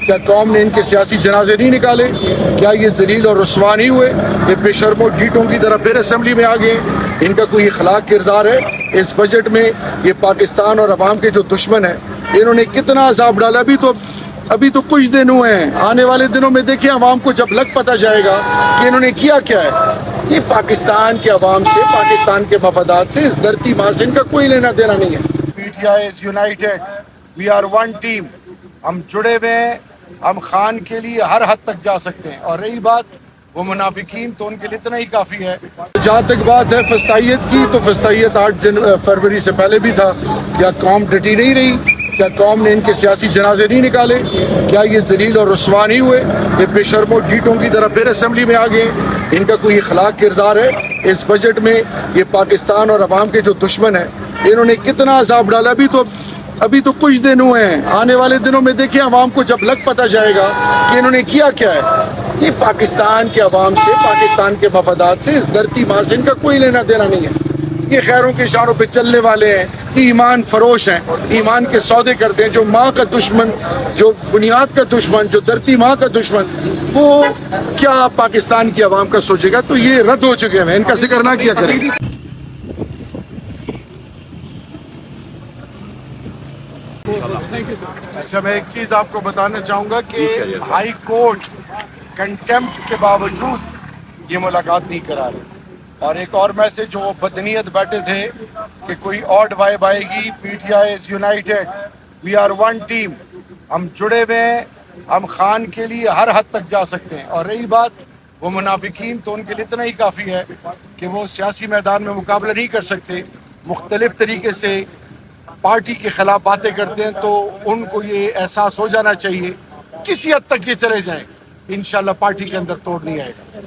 کیا قوم نے ان کے سیاسی جنازے نہیں نکالے؟ کیا یہ ذلیل اور رسوا نہیں ہوئے؟ یہ بے شرم و ڈیٹوں کی طرح پھر اسمبلی میں آ گئے؟ ان کا کوئی اخلاق کردار ہے؟ اس بجٹ میں یہ پاکستان اور عوام کے جو دشمن ہیں انہوں نے کتنا عذاب ڈالا. ابھی تو کچھ دن ہوئے ہیں. آنے والے دنوں میں دیکھیں عوام کو جب لگ پتہ جائے گا کہ انہوں نے کیا کیا ہے. یہ پاکستان کے عوام سے، پاکستان کے مفادات سے، اس دھرتی ماں سے ان کا کوئی لینا دینا نہیں ہے. P T I is united, we are one team. ہم جڑے ہوئے ہیں. ہم خان کے لیے ہر حد تک جا سکتے ہیں. اور رہی بات وہ منافقین، تو ان کے لیے اتنا ہی کافی ہے. جہاں تک بات ہے فسطائیت کی، تو فسطائیت 8 فروری سے پہلے بھی تھا. کیا قوم ڈٹی نہیں رہی؟ کیا قوم نے ان کے سیاسی جنازے نہیں نکالے؟ کیا یہ ذلیل اور رسوا نہیں ہوئے؟ یہ بے شرم و ڈیٹوں کی طرح پھر اسمبلی میں آ گئے؟ ان کا کوئی اخلاق کردار ہے؟ اس بجٹ میں یہ پاکستان اور عوام کے جو دشمن ہیں انہوں نے کتنا عذاب ڈالا. ابھی تو کچھ دن ہوئے ہیں. آنے والے دنوں میں دیکھیں عوام کو جب لگ پتہ جائے گا کہ انہوں نے کیا کیا ہے. یہ پاکستان کے عوام سے، پاکستان کے مفادات سے، اس دھرتی ماں سے ان کا کوئی لینا دینا نہیں ہے. یہ خیروں کے اشاروں پہ چلنے والے ہیں. ایمان فروش ہیں، ایمان کے سودے کرتے ہیں. جو ماں کا دشمن، جو بنیاد کا دشمن، جو دھرتی ماں کا دشمن، وہ کیا پاکستان کی عوام کا سوچے گا؟ تو یہ رد ہو چکے ہیں. ان کا ذکر نہ کیا کریں. اچھا، میں ایک چیز آپ کو بتانا چاہوں گا کہ ہائی کورٹ کنٹیمپٹ کے باوجود یہ ملاقات نہیں کرا رہے. اور ایک اور میسج جو وہ بدنیت بیٹھے تھے کہ کوئی آڈ وائب آئے گی. P T I is united, we are one team. ہم جڑے ہوئے ہیں. ہم خان کے لیے ہر حد تک جا سکتے ہیں. اور رہی بات وہ منافقین، تو ان کے لیے اتنا ہی کافی ہے کہ وہ سیاسی میدان میں مقابلہ نہیں کر سکتے. مختلف طریقے سے پارٹی کے خلاف باتیں کرتے ہیں. تو ان کو یہ احساس ہو جانا چاہیے کسی حد تک یہ چلے جائیں، انشاءاللہ پارٹی کے اندر توڑ نہیں آئے گا.